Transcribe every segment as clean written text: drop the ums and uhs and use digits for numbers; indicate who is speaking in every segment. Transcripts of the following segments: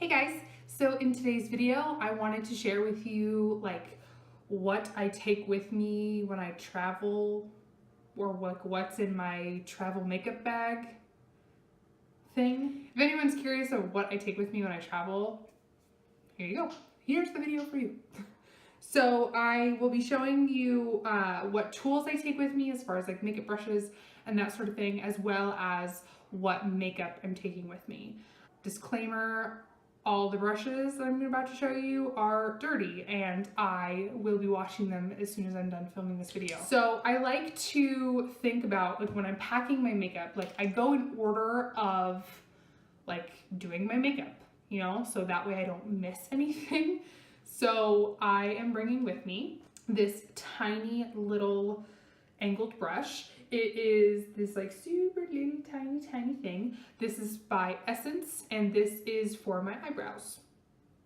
Speaker 1: Hey guys, so in today's video, I wanted to share with you what I take with me when I travel, or what's in my travel makeup bag thing. If anyone's curious of what I take with me when I travel, here you go. Here's the video for you. So I will be showing you what tools I take with me as far as like makeup brushes and that sort of thing, as well as what makeup I'm taking with me. Disclaimer, all the brushes that I'm about to show you are dirty and I will be washing them as soon as I'm done filming this video. So I like to think about when I'm packing my makeup, I go in order of doing my makeup, so that way I don't miss anything. So I am bringing with me this tiny little angled brush. It is this super little tiny thing. This is by Essence and this is for my eyebrows.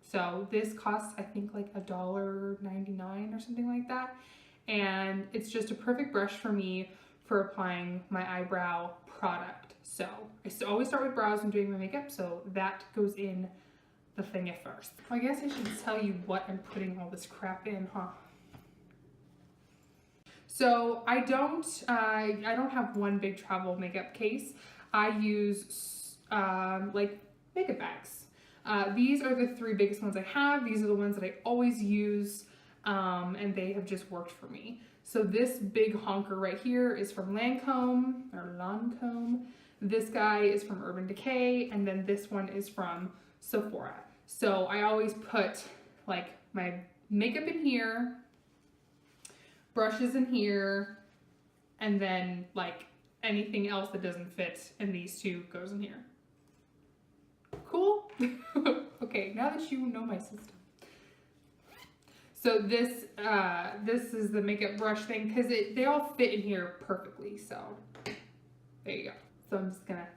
Speaker 1: So this costs I think $1.99 or something like that. And it's just a perfect brush for me for applying my eyebrow product. So I always start with brows when doing my makeup, so that goes in the thing at first. I guess I should tell you what I'm putting all this crap in, huh? So I don't have one big travel makeup case. I use makeup bags. These are the three biggest ones I have. These are the ones that I always use, and they have just worked for me. So this big honker right here is from Lancome. This guy is from Urban Decay, and then this one is from Sephora. So I always put my makeup in here, brushes in here, and then anything else that doesn't fit in these two goes in here. Cool? Okay, now that you know my system. So this is the makeup brush thing because they all fit in here perfectly. So there you go. So I'm just gonna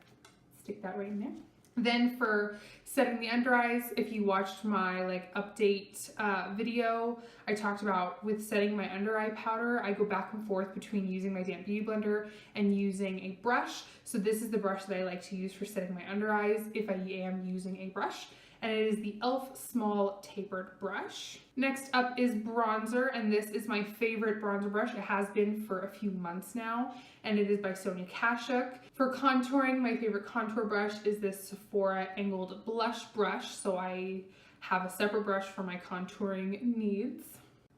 Speaker 1: stick that right in there. Then for setting the under eyes, if you watched my update video, I talked about with setting my under eye powder, I go back and forth between using my damp beauty blender and using a brush. So this is the brush that I like to use for setting my under eyes if I am using a brush. And it is the e.l.f. Small Tapered Brush. Next up is bronzer, and this is my favorite bronzer brush. It has been for a few months now, and it is by Sonia Kashuk. For contouring, my favorite contour brush is this Sephora Angled Blush Brush, so I have a separate brush for my contouring needs.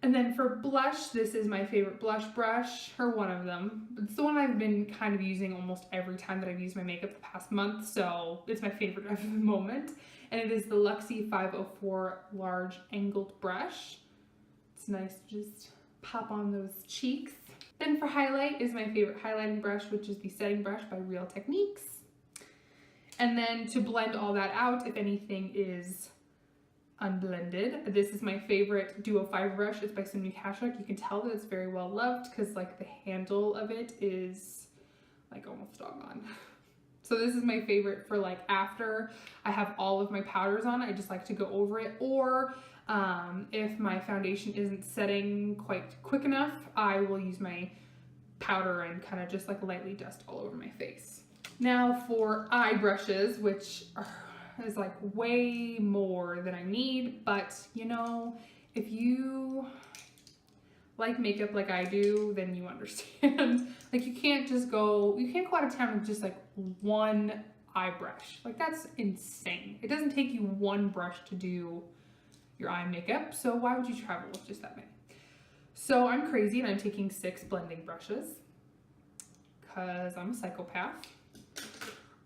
Speaker 1: And then for blush, this is my favorite blush brush, or one of them. It's the one I've been kind of using almost every time that I've used my makeup the past month, so it's my favorite of the moment. And it is the Luxie 504 Large Angled Brush. It's nice to just pop on those cheeks. Then for highlight is my favorite highlighting brush, which is the Setting Brush by Real Techniques. And then to blend all that out, if anything is unblended, this is my favorite Duo Fiber brush. It's by Sonia Kashuk. You can tell that it's very well loved because the handle of it is almost doggone. So this is my favorite for after I have all of my powders on, I just like to go over it. Or if my foundation isn't setting quite quick enough, I will use my powder and kind of just lightly dust all over my face. Now for eye brushes, which is way more than I need, but if you like makeup like I do, then you understand. You can't go out of town with just one eye brush. That's insane. It doesn't take you one brush to do your eye makeup, so why would you travel with just that many? So I'm crazy and I'm taking 6 blending brushes because I'm a psychopath.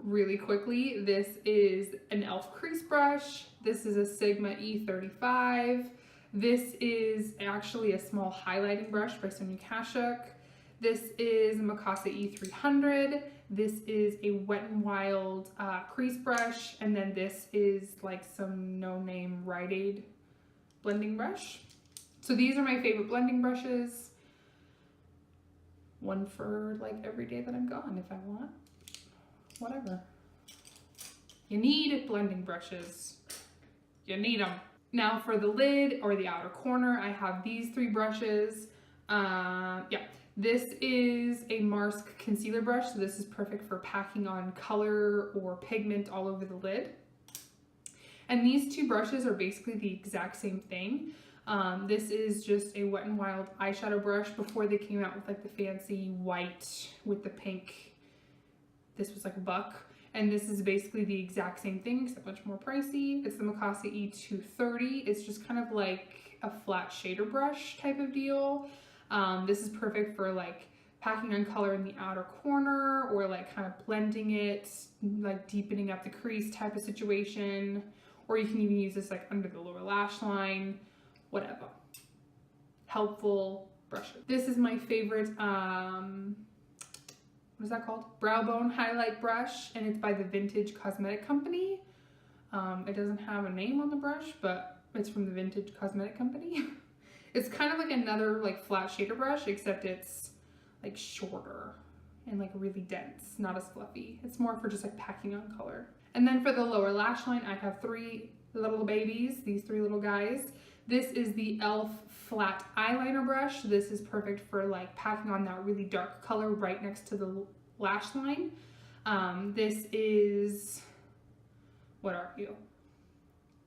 Speaker 1: Really quickly, this is an e.l.f. crease brush. This is a Sigma E35. This is actually a small highlighting brush by Sonia Kashuk. This is Mikasa E300. This is a Wet n Wild crease brush. And then this is some no-name Rite Aid blending brush. So these are my favorite blending brushes. One for every day that I'm gone if I want. Whatever. You need blending brushes. You need them. Now for the lid or the outer corner, I have these 3 brushes. This is a Mars concealer brush, so this is perfect for packing on color or pigment all over the lid. And these two brushes are basically the exact same thing. This is just a Wet n Wild eyeshadow brush before they came out with like the fancy white with the pink. This was like $1. And this is basically the exact same thing, except much more pricey. It's the Mikasa E230. It's just kind of like a flat shader brush type of deal. This is perfect for like packing on color in the outer corner, or like kind of blending it, like deepening up the crease type of situation. Or you can even use this like under the lower lash line, whatever. Helpful brushes. This is my favorite, what is that called? Brow Bone Highlight Brush, and it's by the Vintage Cosmetic Company. It doesn't have a name on the brush, but it's from the Vintage Cosmetic Company. It's kind of like another like flat shader brush, except it's like shorter and like really dense, not as fluffy. It's more for just like packing on color. And then for the lower lash line, I have 3 little babies, these 3 little guys. This is the e.l.f. flat eyeliner brush. This is perfect for like packing on that really dark color right next to the lash line. This is, what are you?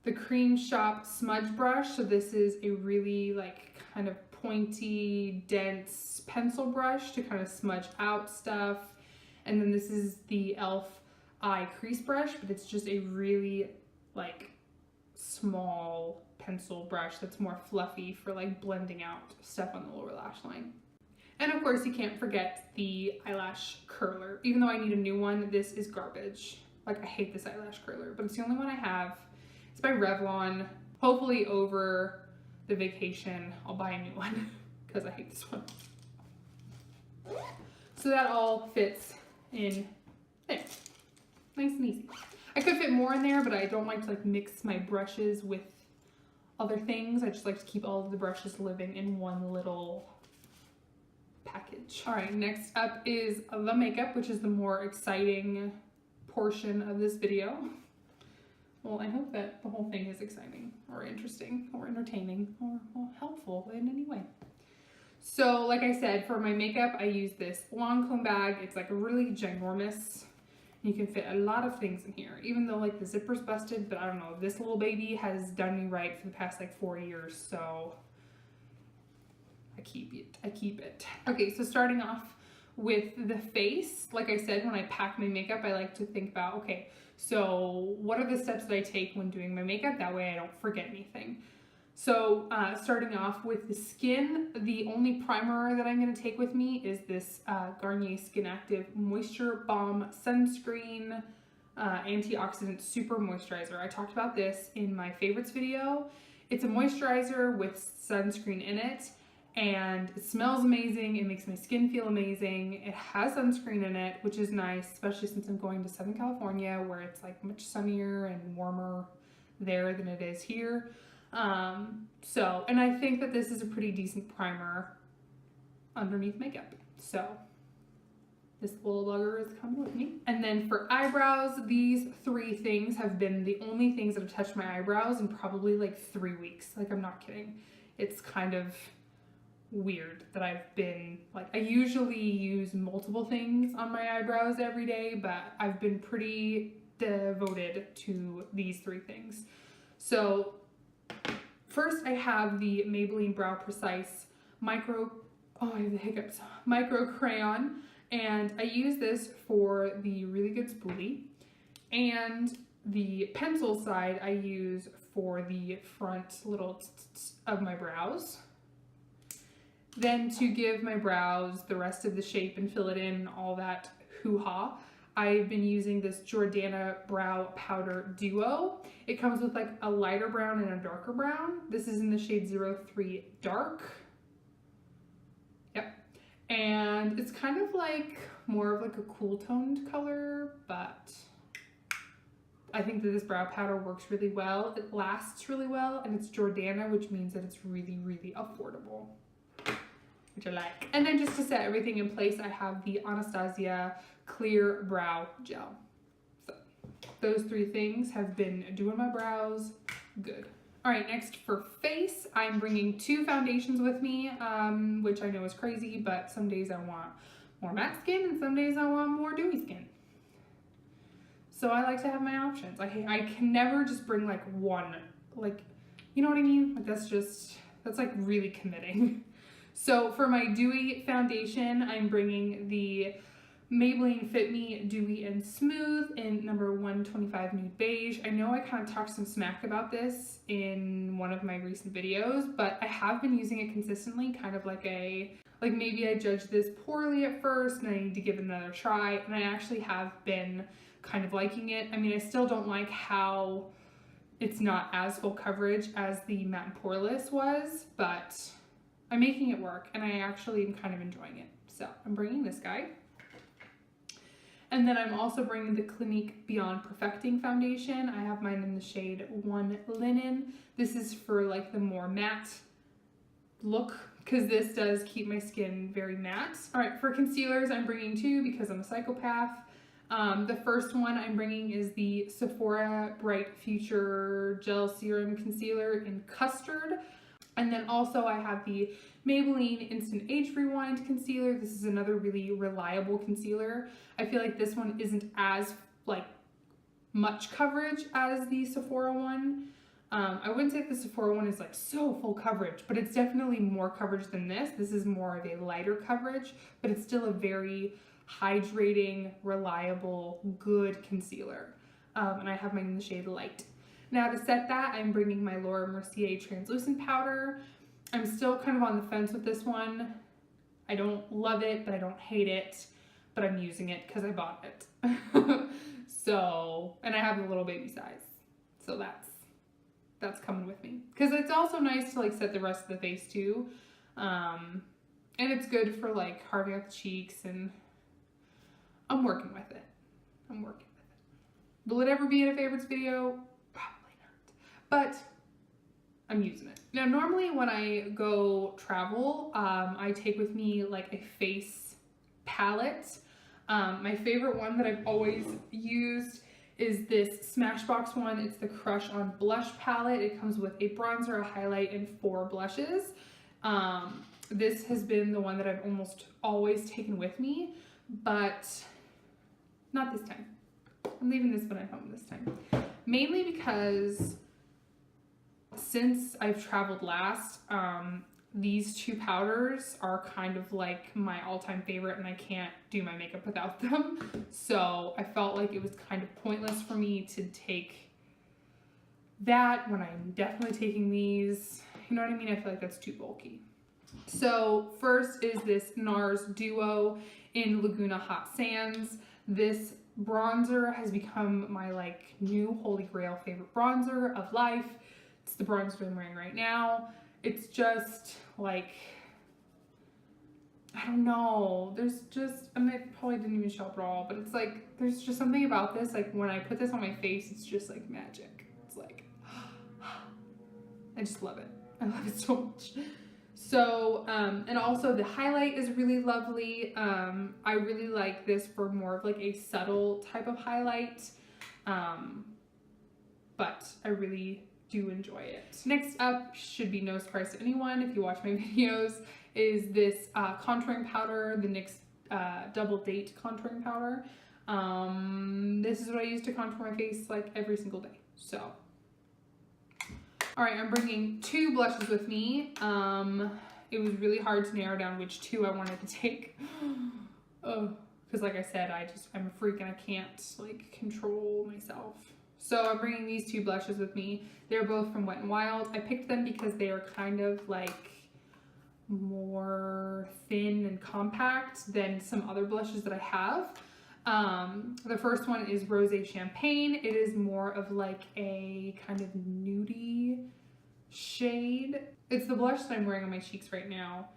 Speaker 1: The Cream Shop Smudge Brush. So this is a really like kind of pointy, dense pencil brush to kind of smudge out stuff. And then this is the e.l.f. Eye Crease Brush, but it's just a really like small pencil brush that's more fluffy for like blending out stuff on the lower lash line. And of course you can't forget the eyelash curler. Even though I need a new one, this is garbage. Like I hate this eyelash curler, but it's the only one I have. It's by Revlon. Hopefully over the vacation I'll buy a new one because I hate this one. So that all fits in there. Nice and easy. I could fit more in there, but I don't like to like mix my brushes with other things. I just like to keep all of the brushes living in one little package. All right, next up is the makeup, which is the more exciting portion of this video. Well, I hope that the whole thing is exciting or interesting or entertaining or well, helpful in any way. So like I said, for my makeup, I use this Lancome bag. It's like really ginormous. You can fit a lot of things in here, even though like the zipper's busted, but I don't know, this little baby has done me right for the past like 4 years, so I keep it. Okay, so starting off with the face, like I said, when I pack my makeup, I like to think about, okay, so what are the steps that I take when doing my makeup? That way I don't forget anything. So starting off with the skin, the only primer that I'm going to take with me is this Garnier Skin Active Moisture Balm Sunscreen Antioxidant Super Moisturizer. I talked about this in my favorites video. It's a moisturizer with sunscreen in it, and it smells amazing. It makes my skin feel amazing. It has sunscreen in it, which is nice, especially since I'm going to Southern California where it's like much sunnier and warmer there than it is here. And I think that this is a pretty decent primer underneath makeup. So this little bugger is coming with me. And then for eyebrows, these 3 things have been the only things that have touched my eyebrows in probably like 3 weeks. Like, I'm not kidding. It's kind of weird that I've been like, I usually use multiple things on my eyebrows every day, but I've been pretty devoted to these 3 things. So first I have the Maybelline Brow Precise Micro Crayon, and I use this for the really good spoolie, and the pencil side I use for the front little of my brows. Then to give my brows the rest of the shape and fill it in, all that hoo-ha, I've been using this Jordana Brow Powder Duo. It comes with like a lighter brown and a darker brown. This is in the shade 03 Dark. Yep. And it's kind of like more of like a cool toned color, but I think that this brow powder works really well. It lasts really well, and it's Jordana, which means that it's really, really affordable, which I like. And then just to set everything in place, I have the Anastasia Clear Brow Gel. So those 3 things have been doing my brows good. All right, next for face, I'm bringing 2 foundations with me, which I know is crazy, but some days I want more matte skin and some days I want more dewy skin. So I like to have my options. I can never just bring like one, like, you know what I mean? Like that's like really committing. So for my dewy foundation, I'm bringing the Maybelline Fit Me Dewy and Smooth in number 125 Nude Beige. I know I kind of talked some smack about this in one of my recent videos, but I have been using it consistently, kind of like maybe I judged this poorly at first and I need to give it another try, and I actually have been kind of liking it. I mean, I still don't like how it's not as full coverage as the Matte and Poreless was, but I'm making it work and I actually am kind of enjoying it. So I'm bringing this guy. And then I'm also bringing the Clinique Beyond Perfecting Foundation. I have mine in the shade 1 Linen. This is for like the more matte look, because this does keep my skin very matte. All right, for concealers, I'm bringing 2 because I'm a psychopath. The first one I'm bringing is the Sephora Bright Future Gel Serum Concealer in Custard. And then also I have the Maybelline Instant Age Rewind Concealer. This is another really reliable concealer. I feel like this one isn't as like much coverage as the Sephora one. I wouldn't say the Sephora one is like so full coverage, but it's definitely more coverage than this. This is more of a lighter coverage, but it's still a very hydrating, reliable, good concealer. And I have mine in the shade Light. Now to set that, I'm bringing my Laura Mercier Translucent Powder. I'm still kind of on the fence with this one. I don't love it, but I don't hate it, but I'm using it because I bought it. So, and I have the little baby size. So that's coming with me. Because it's also nice to like set the rest of the face too. And it's good for like carving out the cheeks, and I'm working with it. Will it ever be in a favorites video? Probably not. But I'm using it. Now, normally when I go travel, I take with me like a face palette. My favorite one that I've always used is this Smashbox one. It's the Crush on Blush palette. It comes with a bronzer, a highlight, and 4 blushes. This has been the one that I've almost always taken with me, but not this time. I'm leaving this one at home this time. Mainly because since I've traveled last, these 2 powders are kind of like my all-time favorite, and I can't do my makeup without them. So I felt like it was kind of pointless for me to take that when I'm definitely taking these. You know what I mean? I feel like that's too bulky. So first is this NARS Duo in Laguna Hot Sands. This bronzer has become my like new holy grail favorite bronzer of life. It's the bronzer I'm wearing right now. It's just like, I don't know, there's just, I mean, I probably didn't even show up at all, but it's like, there's just something about this, like when I put this on my face, it's just like magic. It's like, I just love it. I love it so much. So, and also the highlight is really lovely. I really like this for more of like a subtle type of highlight, but I really do enjoy it. Next up, should be no surprise to anyone if you watch my videos, is this contouring powder, the NYX Double Date contouring powder. This is what I use to contour my face like every single day. So, all right, I'm bringing 2 blushes with me. It was really hard to narrow down which 2 I wanted to take. Because like I said, I'm a freak and I can't like control myself. So I'm bringing these 2 blushes with me. They're both from Wet n Wild. I picked them because they are kind of like more thin and compact than some other blushes that I have. The first one is Rosé Champagne. It is more of like a kind of nudie shade. It's the blush that I'm wearing on my cheeks right now.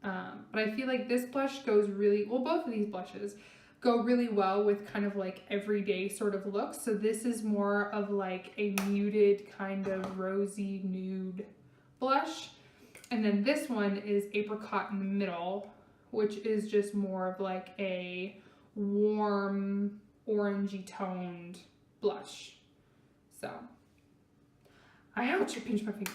Speaker 1: But I feel like this blush goes really, well, both of these blushes go really well with kind of like everyday sort of looks. So this is more of like a muted kind of rosy nude blush. And then this one is Apricot in the Middle, which is just more of like a warm orangey toned blush. So I ouch, I pinched my finger.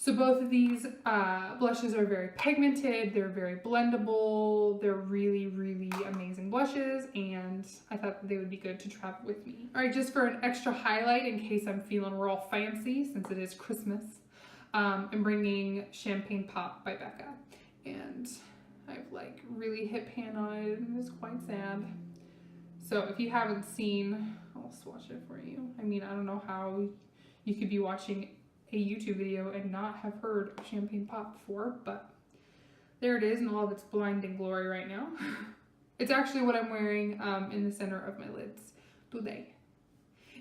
Speaker 1: So both of these blushes are very pigmented, they're very blendable, they're really, really amazing blushes, and I thought that they would be good to travel with me. All right, just for an extra highlight in case I'm feeling real fancy, since it is Christmas, I'm bringing Champagne Pop by Becca, and I've like really hit pan on it, and it's quite sad. So if you haven't seen, I'll swatch it for you. I mean, I don't know how you could be watching a YouTube video and not have heard of Champagne Pop before, but there it is in all of its blinding glory right now. It's actually what I'm wearing in the center of my lids today.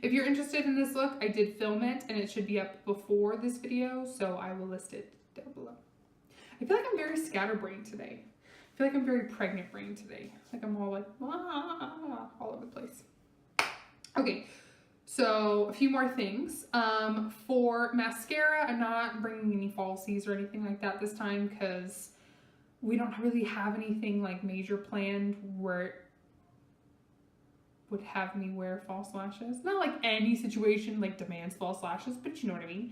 Speaker 1: If you're interested in this look, I did film it and it should be up before this video, so I will list it down below. I feel like I'm very scatterbrained today. I feel like I'm very pregnant brain today. Like I'm all like, all over the place. Okay. So a few more things. For mascara, I'm not bringing any falsies or anything like that this time because we don't really have anything like major planned where it would have me wear false lashes. Not like any situation like demands false lashes, but you know what I mean.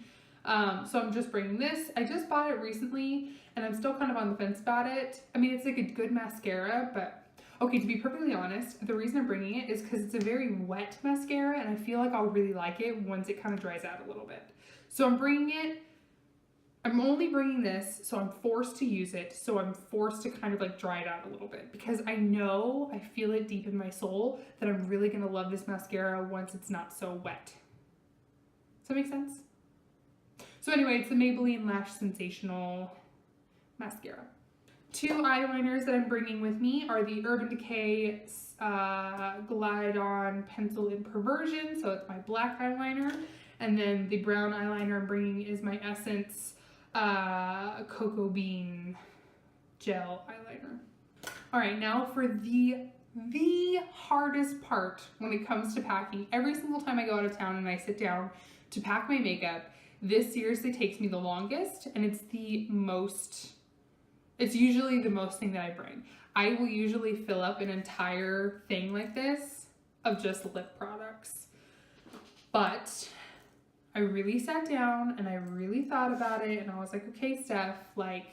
Speaker 1: So I'm just bringing this. I just bought it recently and I'm still kind of on the fence about it. I mean, it's like a good mascara, but okay, to be perfectly honest, the reason I'm bringing it is because it's a very wet mascara and I feel like I'll really like it once it kind of dries out a little bit. So I'm bringing it, I'm only bringing this, so I'm forced to use it, so I'm forced to kind of like dry it out a little bit because I know, I feel it deep in my soul that I'm really gonna love this mascara once it's not so wet. Does that make sense? So anyway, it's the Maybelline Lash Sensational Mascara. Two eyeliners that I'm bringing with me are the Urban Decay Glide On Pencil in Perversion, so it's my black eyeliner, and then the brown eyeliner I'm bringing is my Essence Cocoa Bean Gel Eyeliner. All right, now for the hardest part when it comes to packing. Every single time I go out of town and I sit down to pack my makeup, this seriously takes me the longest, and it's usually the most thing that I bring. I will usually fill up an entire thing like this of just lip products. But I really sat down and I really thought about it and I was like, okay, Steph, like,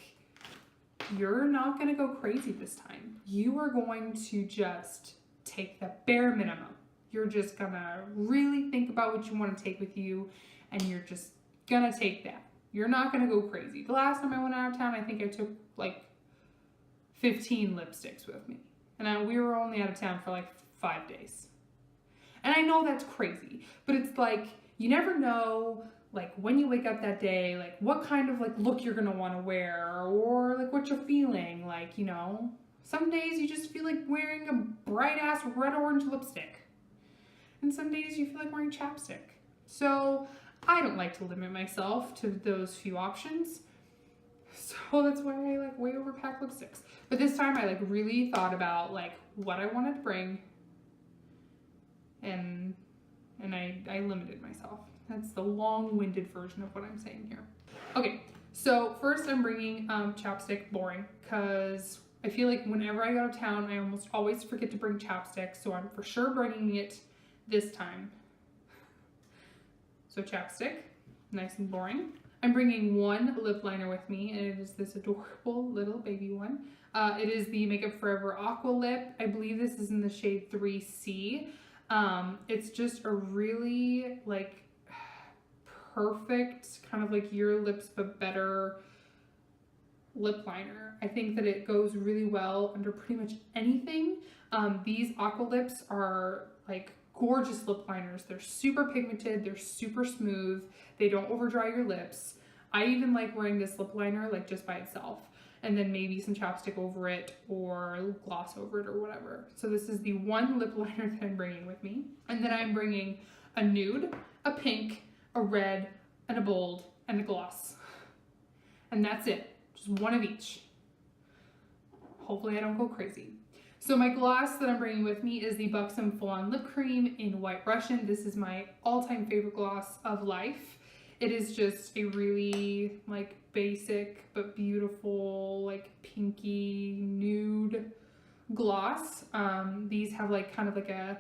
Speaker 1: you're not gonna go crazy this time. You are going to just take the bare minimum. You're just gonna really think about what you want to take with you and you're just gonna take that. You're not gonna go crazy. The last time I went out of town, I think I took like 15 lipsticks with me. And we were only out of town for like 5 days. And I know that's crazy, but it's like, you never know, like when you wake up that day, like what kind of like look you're gonna wanna wear or like what you're feeling. Like, you know, some days you just feel like wearing a bright ass red-orange lipstick. And some days you feel like wearing chapstick. So I don't like to limit myself to those few options. So that's why I like way overpack lipsticks. But this time I like really thought about like what I wanted to bring and I limited myself. That's the long-winded version of what I'm saying here. Okay, so first I'm bringing chapstick, boring, because I feel like whenever I go to town, I almost always forget to bring chapstick, so I'm for sure bringing it this time. So chapstick, nice and boring. I'm bringing one lip liner with me, and it is this adorable little baby one. It is the Makeup Forever Aqua Lip. I believe this is in the shade 3C. It's just a really like perfect kind of like Your Lips But Better lip liner. I think that it goes really well under pretty much anything. These Aqua Lips are like gorgeous lip liners. They're super pigmented, they're super smooth, they don't over dry your lips. I even like wearing this lip liner like just by itself and then maybe some chapstick over it or gloss over it or whatever. So this is the one lip liner that I'm bringing with me. And then I'm bringing a nude, a pink, a red, and a bold, and a gloss. And that's it, just one of each. Hopefully I don't go crazy. So my gloss that I'm bringing with me is the Buxom Full On Lip Cream in White Russian. This is my all-time favorite gloss of life. It is just a really like basic but beautiful like pinky nude gloss. These have like kind of like a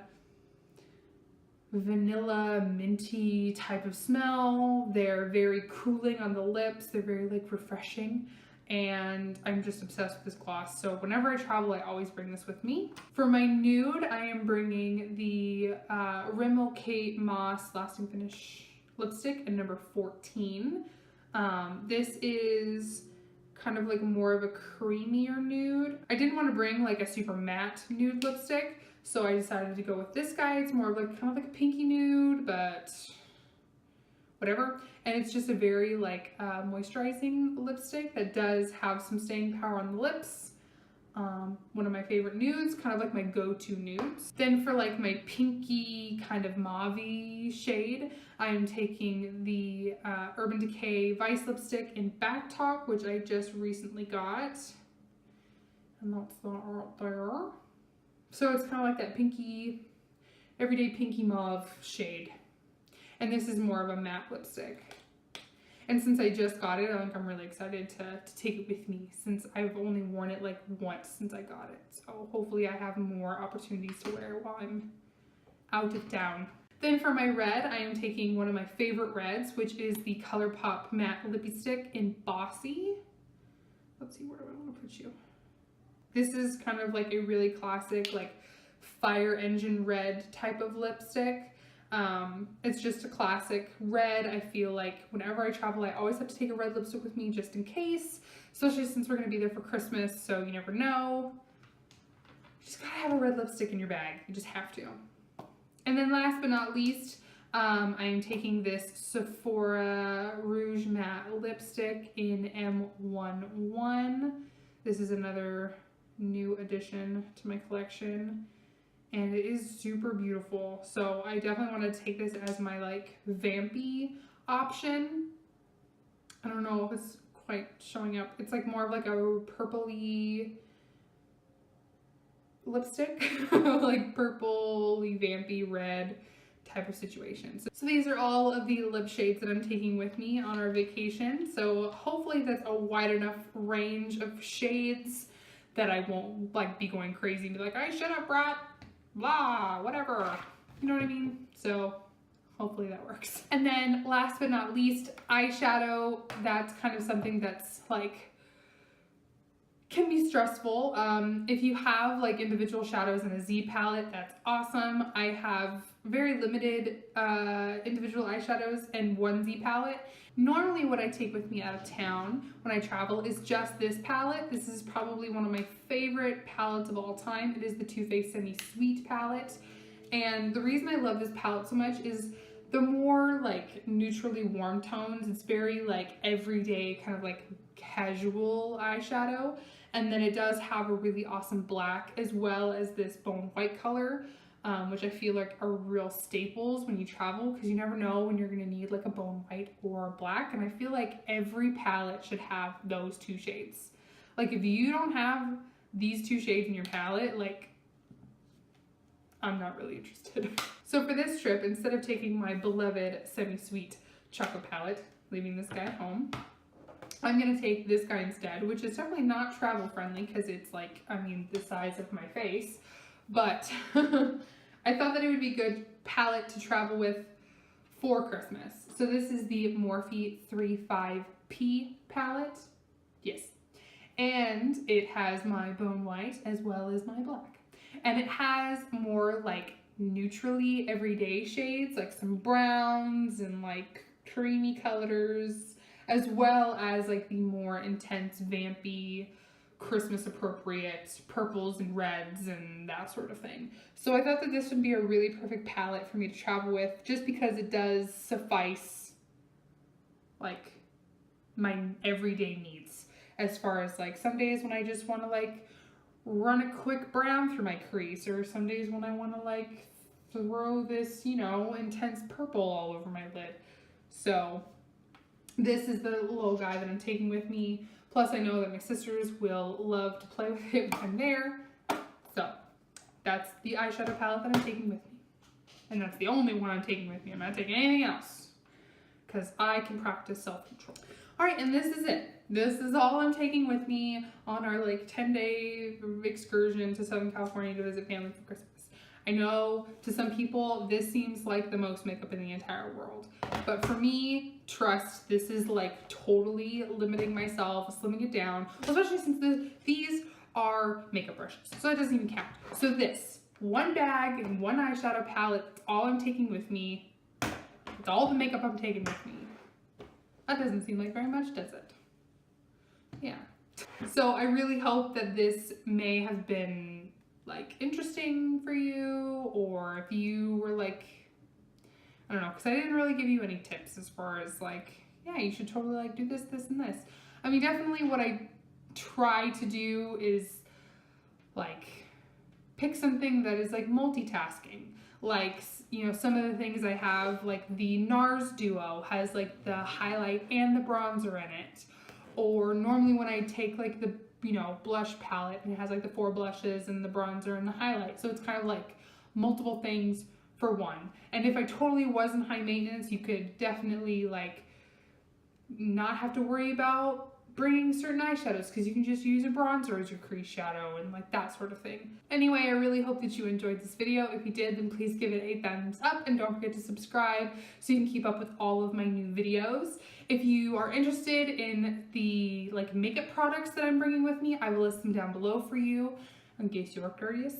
Speaker 1: vanilla minty type of smell. They're very cooling on the lips. They're very like refreshing. And I'm just obsessed with this gloss. So whenever I travel, I always bring this with me. For my nude, I am bringing the Rimmel Kate Moss Lasting Finish lipstick in number 14. This is kind of like more of a creamier nude. I didn't want to bring like a super matte nude lipstick, so I decided to go with this guy. It's more of like kind of like a pinky nude, but whatever. And it's just a very like moisturizing lipstick that does have some staying power on the lips. One of my favorite nudes, kind of like my go-to nudes. Then for like my pinky kind of mauve-y shade, I'm taking the Urban Decay Vice lipstick in Back Talk, which I just recently got. And that's that right there. So it's kind of like that pinky, everyday pinky mauve shade. And this is more of a matte lipstick. And since I just got it, I think I'm really excited to take it with me, since I've only worn it like once since I got it. So hopefully I have more opportunities to wear it while I'm out of town. Then for my red, I am taking one of my favorite reds, which is the ColourPop Matte Lippy Stick in Bossy. Let's see, where do I want to put you? This is kind of like a really classic, like fire engine red type of lipstick. It's just a classic red. I feel like whenever I travel, I always have to take a red lipstick with me just in case, especially since we're going to be there for Christmas, so you never know. You just gotta have a red lipstick in your bag. You just have to. And then last but not least, I am taking this Sephora Rouge Matte Lipstick in M11. This is another new addition to my collection. And it is super beautiful. So I definitely want to take this as my like vampy option. I don't know if it's quite showing up. It's like more of like a purpley lipstick, like purpley vampy red type of situation. So these are all of the lip shades that I'm taking with me on our vacation. So hopefully that's a wide enough range of shades that I won't like be going crazy and be like, I should have brought blah, whatever, you know what I mean? So hopefully that works. And then last but not least, eyeshadow. That's kind of something that's like, can be stressful. If you have like individual shadows in a Z palette, that's awesome. I have very limited individual eyeshadows and one Z palette. Normally what I take with me out of town when I travel is just this palette. This is probably one of my favorite palettes of all time. It is the Too Faced Semi-Sweet palette. And the reason I love this palette so much is the more like neutrally warm tones. It's very like everyday kind of like casual eyeshadow. And then it does have a really awesome black as well as this bone white color. Which I feel like are real staples when you travel, because you never know when you're gonna need like a bone white or black. And I feel like every palette should have those two shades. Like if you don't have these two shades in your palette, like I'm not really interested. So for this trip, instead of taking my beloved Semi-Sweet chocolate palette, leaving this guy at home, I'm gonna take this guy instead, which is definitely not travel friendly because it's like, I mean, the size of my face, but I thought that it would be a good palette to travel with for Christmas. So this is the Morphe 35P palette. Yes. And it has my bone white as well as my black. And it has more like neutrally everyday shades, like some browns and like creamy colors, as well as like the more intense vampy Christmas appropriate purples and reds and that sort of thing. So I thought that this would be a really perfect palette for me to travel with, just because it does suffice like my everyday needs, as far as like some days when I just want to like run a quick brown through my crease, or some days when I want to like throw this, you know, intense purple all over my lid. So this is the little guy that I'm taking with me. Plus I know that my sisters will love to play with it when I'm there. So that's the eyeshadow palette that I'm taking with me. And that's the only one I'm taking with me. I'm not taking anything else, because I can practice self-control. All right, and this is it. This is all I'm taking with me on our like 10-day excursion to Southern California to visit family for Christmas. I know to some people this seems like the most makeup in the entire world, but for me, trust, this is like totally limiting myself, slimming it down, especially since these are makeup brushes, so that doesn't even count. So this, one bag and one eyeshadow palette, that's all I'm taking with me. It's all the makeup I'm taking with me. That doesn't seem like very much, does it? Yeah. So I really hope that this may have been like interesting for you, or if you were like, I don't know, because I didn't really give you any tips as far as like, yeah, you should totally like do this, this, and this. I mean, definitely what I try to do is like pick something that is like multitasking. Like, you know, some of the things I have, like the NARS Duo has like the highlight and the bronzer in it. Or normally when I take like the, you know, blush palette and it has like the 4 blushes and the bronzer and the highlight. So it's kind of like multiple things for one. And if I totally wasn't high maintenance, you could definitely like not have to worry about bringing certain eyeshadows because you can just use a bronzer as your crease shadow and like that sort of thing. Anyway, I really hope that you enjoyed this video. If you did, then please give it a thumbs up and don't forget to subscribe so you can keep up with all of my new videos. If you are interested in the like makeup products that I'm bringing with me, I will list them down below for you in case you are curious.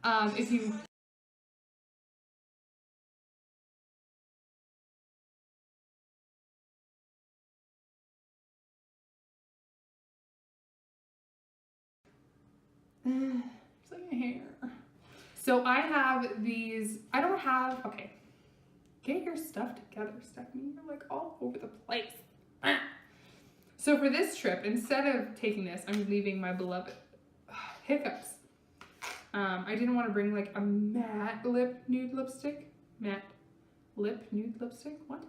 Speaker 1: If you it's like a hair. So I have these, I don't have, okay, get your stuff together, Stephanie. You're like all over the place. So for this trip, instead of taking this, I'm leaving my beloved Hiccups. I didn't want to bring like a matte lip nude lipstick. Matte lip nude lipstick? What?